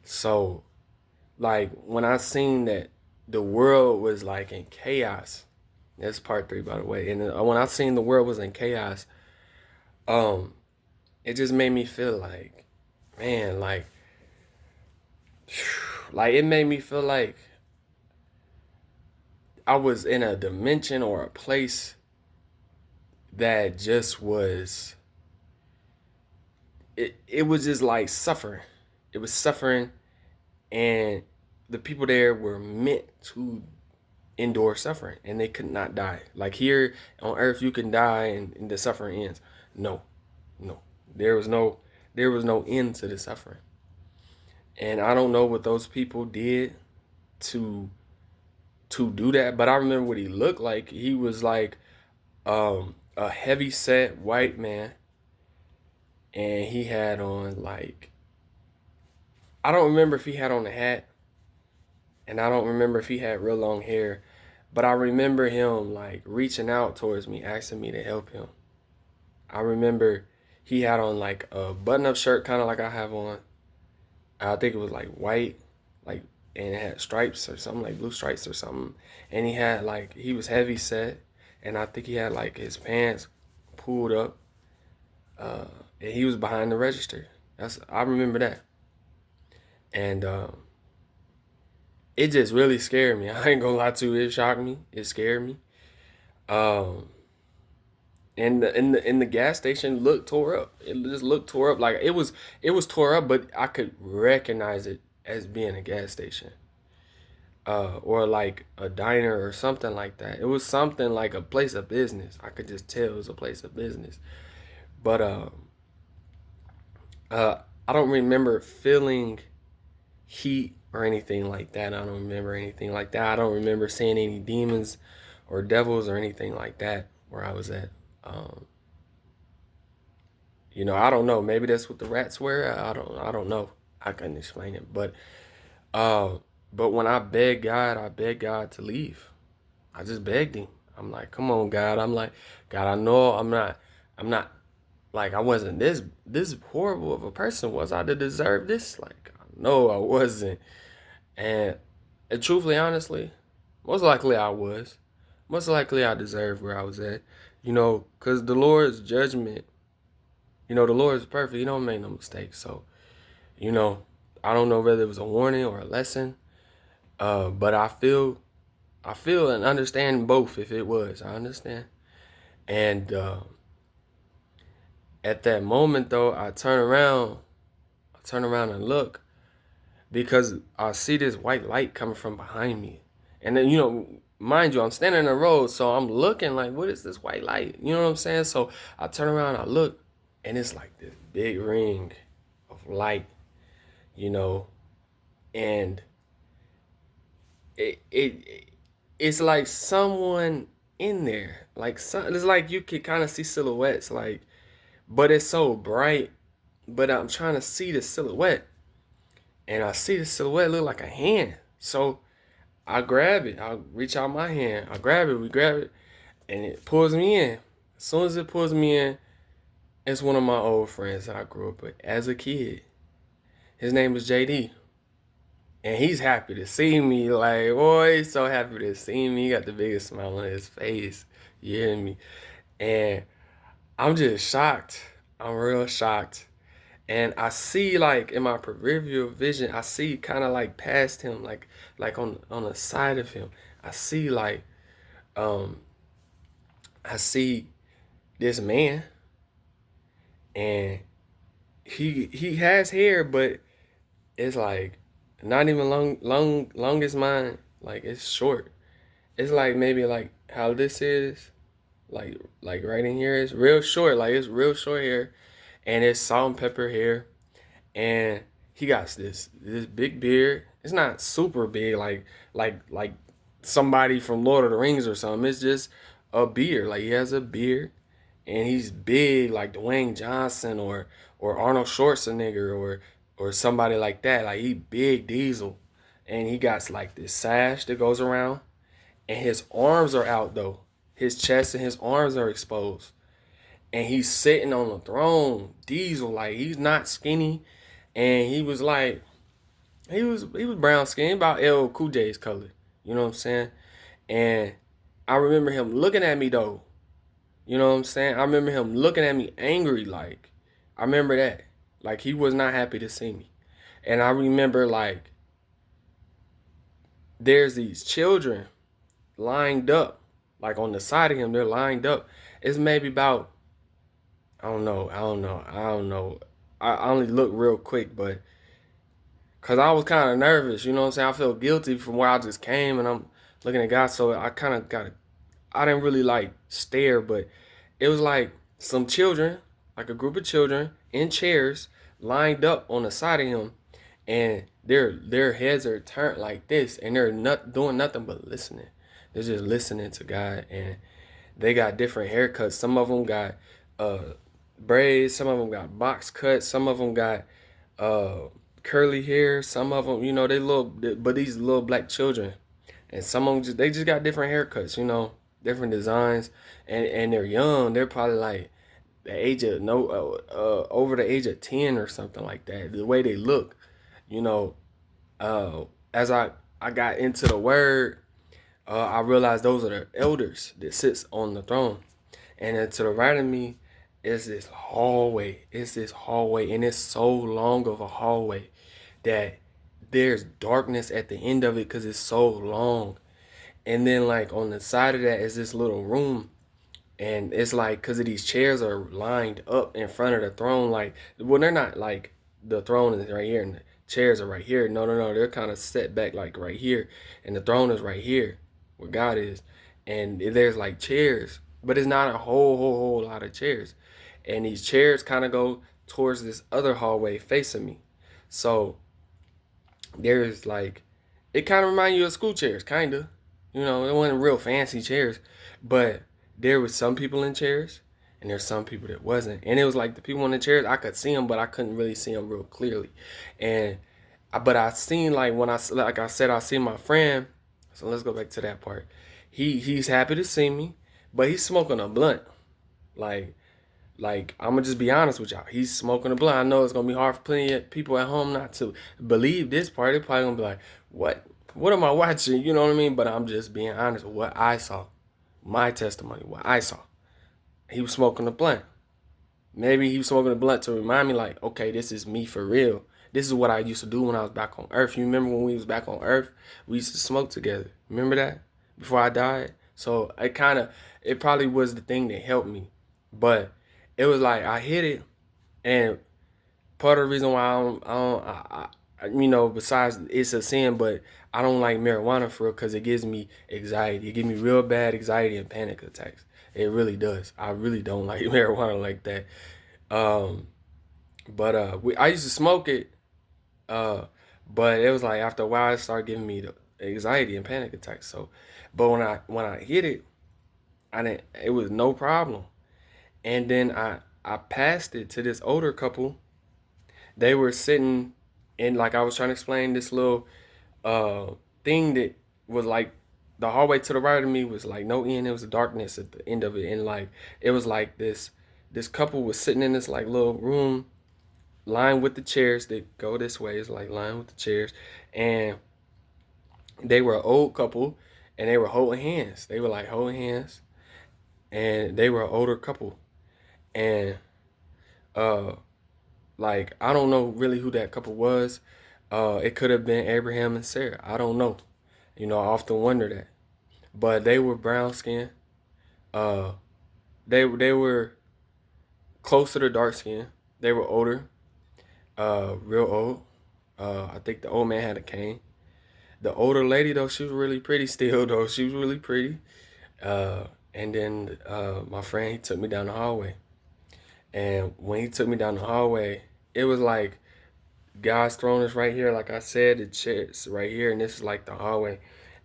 So like when I seen that the world was like in chaos, that's part three, by the way. And when I seen the world was in chaos, um, it just made me feel like, man, like it made me feel like I was in a dimension or a place that just was. It was just like suffering. It was suffering, and the people there were meant to endure suffering, and they could not die. Like here on Earth, you can die and the suffering ends. No, no, there was no there was no end to the suffering. And I don't know what those people did to do that, but I remember what he looked like. He was like a heavy set white man, and he had on like, I don't remember if he had on a hat, and I don't remember if he had real long hair, but I remember him like reaching out towards me, asking me to help him. I remember he had on like a button-up shirt, kind of like I have on. I think it was like white, like, and it had stripes or something, like blue stripes or something. And he had like, he was heavy set, and I think he had like his pants pulled up, uh, and he was behind the register. I remember that, and it just really scared me. I ain't gonna lie to you, it shocked me, it scared me. Um, and the gas station looked tore up. It just looked tore up. Like it was tore up, but I could recognize it as being a gas station, or like a diner or something like that. It was something like a place of business. I could just tell it was a place of business. But I don't remember feeling heat or anything like that. I don't remember anything like that. I don't remember seeing any demons or devils or anything like that where I was at. Um, I don't know. Maybe that's what the rats were. I don't know. I couldn't explain it. Uh, but when I begged God to leave. I just begged him. I'm like, come on, God. I'm like, God, I know I'm not like I wasn't this horrible of a person. Was I to deserve this? Like, no, I wasn't. And truthfully, honestly, most likely I was. Most likely I deserved where I was at. Because the Lord's judgment, the Lord is perfect. He don't make no mistakes. So, you know, I don't know whether it was a warning or a lesson. But I feel and understand both if it was. I understand. And at that moment though, I turn around and look because I see this white light coming from behind me. And then, mind you, I'm standing in the road, so I'm looking like, what is this white light? You know what I'm saying? So I turn around, I look, and it's like this big ring of light, you know, and it's like someone in there. It's like you can kind of see silhouettes, like, but it's so bright. But I'm trying to see the silhouette, and I see the silhouette look like a hand. So I grab it. I reach out my hand. I grab it. We grab it, and it pulls me in. As soon as it pulls me in, it's one of my old friends that I grew up with as a kid. His name is JD. And he's happy to see me. Like, boy, he's so happy to see me. He got the biggest smile on his face. You hear me? And I'm just shocked. I'm real shocked. And I see like in my peripheral vision, I see kind of like past him, like on the side of him. I see like um I see this man, and he has hair, but it's like not even long as mine. Like it's short. It's like maybe like how this is, like right in here is real short. Like it's real short hair, and it's salt and pepper hair, and he got this big beard. It's not super big, like somebody from Lord of the Rings or something. It's just a beard. Like he has a beard, and he's big, like Dwayne Johnson or Arnold Schwarzenegger or somebody like that. Like he big diesel, and he got like this sash that goes around, and his arms are out though. His chest and his arms are exposed, and he's sitting on the throne, diesel. Like he's not skinny, and he was like, He was brown skinned, about L Cool J's color. You know what I'm saying? And I remember him looking at me though. You know what I'm saying? I remember him looking at me angry, like I remember that. Like he was not happy to see me. And I remember like there's these children lined up, like on the side of him, they're lined up. It's maybe about I don't know. I only looked real quick, but cause I was kind of nervous, you know what I'm saying? I felt guilty from where I just came, and I'm looking at God, so I kind of got. I didn't really like stare, but it was like some children, like a group of children in chairs, lined up on the side of him, and their heads are turned like this, and they're not doing nothing but listening. They're just listening to God, and they got different haircuts. Some of them got uh, braids. Some of them got box cuts. Some of them got uh, curly hair. Some of them, they little, but these little black children, and some of them they just got different haircuts. Different designs, and they're young. They're probably like the age of no over the age of 10 or something like that. The way they look, you know. As I got into the word, I realized those are the elders that sits on the throne. And then to the right of me is this hallway. It's this hallway, and it's so long of a hallway that there's darkness at the end of it because it's so long. And then like on the side of that is this little room, and it's like because of these chairs are lined up in front of the throne, like well they're not like the throne is right here and the chairs are right here. No, no, no, they're kind of set back like right here, and the throne is right here where God is, and there's like chairs, but it's not a whole lot of chairs, and these chairs kind of go towards this other hallway facing me. So there's like it kind of reminds you of school chairs, kind of. It wasn't real fancy chairs, but there was some people in chairs, and there's some people that wasn't. And it was like the people in the chairs, I could see them, but I couldn't really see them real clearly. And but I seen like when like I said, I seen my friend. So let's go back to that part. He's happy to see me, but he's smoking a blunt. Like I'm gonna just be honest with y'all. He's smoking a blunt. I know it's gonna be hard for plenty of people at home not to believe this part. They're probably gonna be like, "What? What am I watching?" You know what I mean? But I'm just being honest with what I saw, my testimony, what I saw. He was smoking a blunt. Maybe he was smoking a blunt to remind me, like, okay, this is me for real. This is what I used to do when I was back on Earth. You remember when we was back on Earth? We used to smoke together. Remember that? Before I died? So it probably was the thing that helped me. But it was like I hit it, and part of the reason why besides it's a sin, but I don't like marijuana for real because it gives me anxiety. It gives me real bad anxiety and panic attacks. It really does. I really don't like marijuana like that. Um, but I used to smoke it, uh, but it was like after a while it started giving me the anxiety and panic attacks. So, but when I hit it, I didn't. It was no problem. And then I passed it to this older couple. They were sitting in, like I was trying to explain, this little uh thing that was like the hallway to the right of me was like no end. It was darkness at the end of it, and like it was like this couple was sitting in this like little room lined with the chairs that go this way. It's like lined with the chairs, and they were an old couple, and they were holding hands. They were like holding hands, and they were an older couple, and uh like I don't know really who that couple was. It could have been Abraham and Sarah. I don't know. I often wonder that. But they were brown skin. Uh, they were closer to dark skin. They were older. Real old. I think the old man had a cane. The older lady though, she was really pretty still though. She was really pretty. And then my friend he took me down the hallway. And when he took me down the hallway, it was like God's throne is right here, like I said, the chair's right here, and this is like the hallway.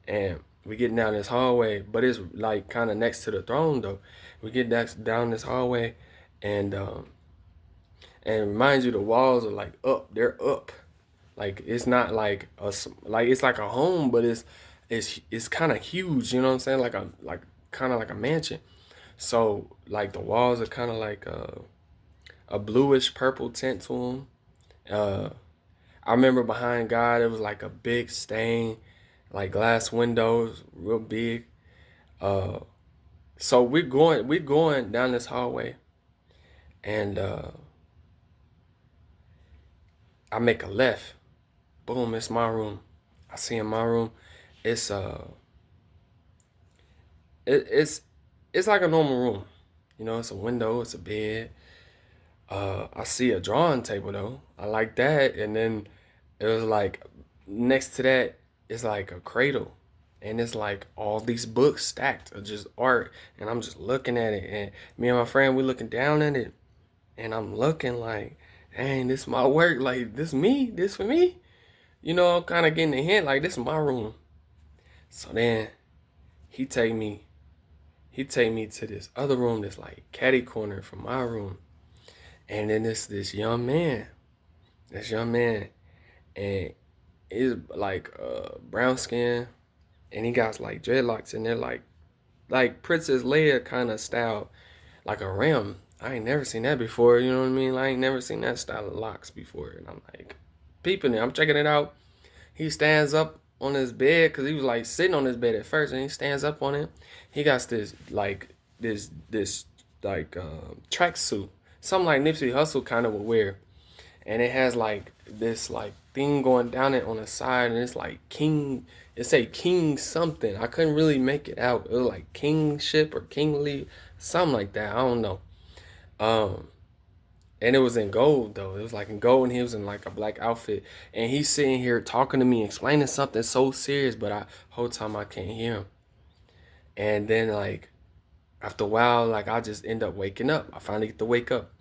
And we get down this hallway, but it's like kind of next to the throne though. We get down this hallway, and remind you the walls are like up. They're up. Like it's not like like it's like a home, but it's kind of huge. You know what I'm saying? Like kind of like a mansion. So like the walls are kind of like a bluish purple tint to them. I remember behind God, it was like a big stain, like glass windows, real big. Uh, so we're going down this hallway, and I make a left. Boom, it's my room. I see in my room, it's it, it's like a normal room. It's a window, it's a bed. I see a drawing table though. I like that. And then it was like next to that, it's like a cradle. And it's like all these books stacked of just art. And I'm just looking at it. And me and my friend, we looking down at it. And I'm looking like, dang, this my work. Like, this me? This for me? I'm kind of getting a hint like this is my room. So then he take me, he take me to this other room that's like caddy corner from my room. And then this young man. This young man, and he's like brown skin, and he got like dreadlocks, and they're like Princess Leia kind of style, like a rim. I ain't never seen that before. You know what I mean? I ain't never seen that style of locks before, and I'm like peeping it. I'm checking it out. He stands up on his bed because he was like sitting on his bed at first, and he stands up on it. He got this like tracksuit, something like Nipsey Hussle kind of would wear, and it has like this like thing going down it on the side, and it's like king. It say king something. I couldn't really make it out. It was like kingship or kingly, something like that. I don't know. Um, and it was in gold though. It was like in gold, and he was in like a black outfit, and he's sitting here talking to me, explaining something so serious, but I whole time I can't hear him. And then like after a while, like I just end up waking up. I finally get to wake up,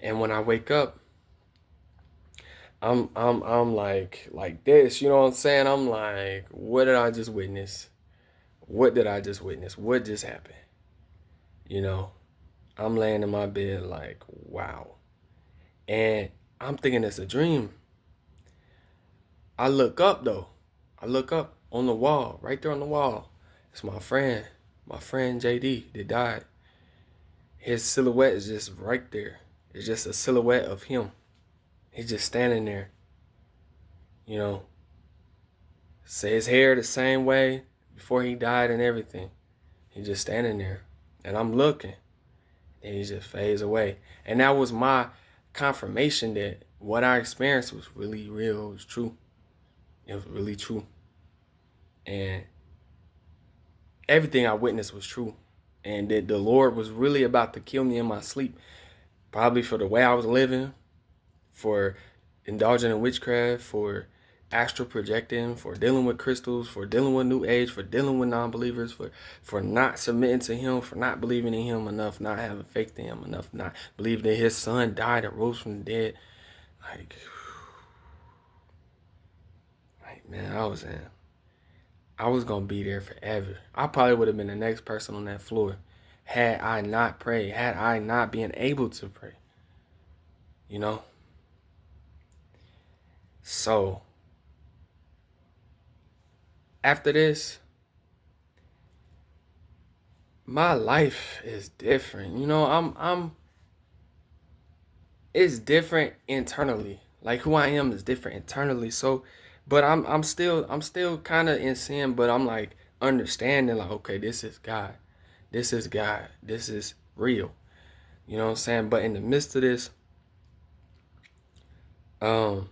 and when I wake up, I'm like this, you know what I'm saying? I'm like, what did I just witness? What did I just witness? What just happened? You know, I'm laying in my bed like, wow. And I'm thinking it's a dream. I look up though. I look up on the wall, right there on the wall. It's my friend JD that died. His silhouette is just right there. It's just a silhouette of him. He's just standing there, you know, say his hair the same way before he died and everything. He's just standing there. And I'm looking. And he just fades away. And that was my confirmation that what I experienced was really real. It was true. It was really true. And everything I witnessed was true. And that the Lord was really about to kill me in my sleep. Probably for the way I was living, for indulging in witchcraft, for astral projecting, for dealing with crystals, for dealing with new age, for dealing with non-believers, for not submitting to him, for not believing in him enough, not having faith in him enough, not believing that his son died and rose from the dead. Like man, I was gonna be there forever. I probably would have been the next person on that floor had I not prayed, had I not been able to pray. You know? So after this, my life is different. I'm it's different internally. Like who I am is different internally. So but I'm still kind of in sin, but I'm like understanding like okay, this is God. This is God. This is real. You know what I'm saying? But in the midst of this, um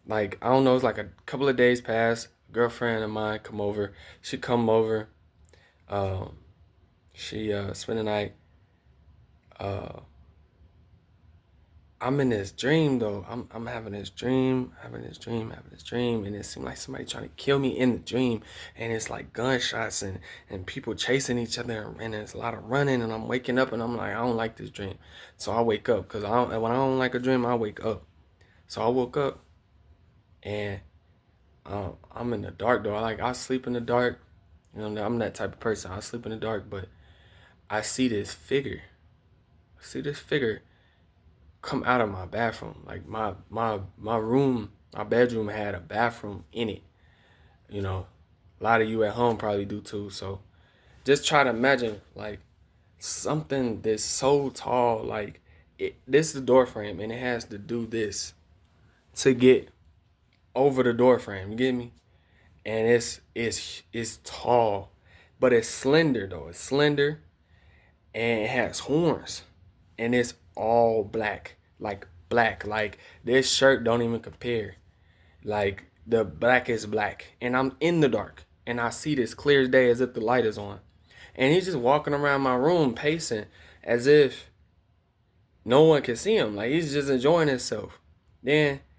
like I don't know, it's like a couple of days pass. A girlfriend of mine come over. She come over. Um she spend the night. Uh I'm in this dream though. I'm having this dream, having this dream, and it seemed like somebody trying to kill me in the dream, and it's like gunshots and people chasing each other, and there's a lot of running, and I'm waking up, and I'm like, I don't like this dream, so I wake up because when I don't like a dream, I wake up. So I woke up, and I'm in the dark though. I sleep in the dark. I'm that type of person. I sleep in the dark, but I see this figure. I see this figure come out of my bathroom. Like my room, my bedroom had a bathroom in it. You know, a lot of you at home probably do too. So just try to imagine like something that's so tall. Like this is the door frame, and it has to do this. to get over the door frame. You get me? And it's tall, but it's slender though. It's slender and it has horns, and it's all black, like black. Like this shirt don't even compare. Like the black is black, and I'm in the dark, and I see this clear as day as if the light is on, and he's just walking around my room pacing as if no one can see him. Like he's just enjoying himself. Then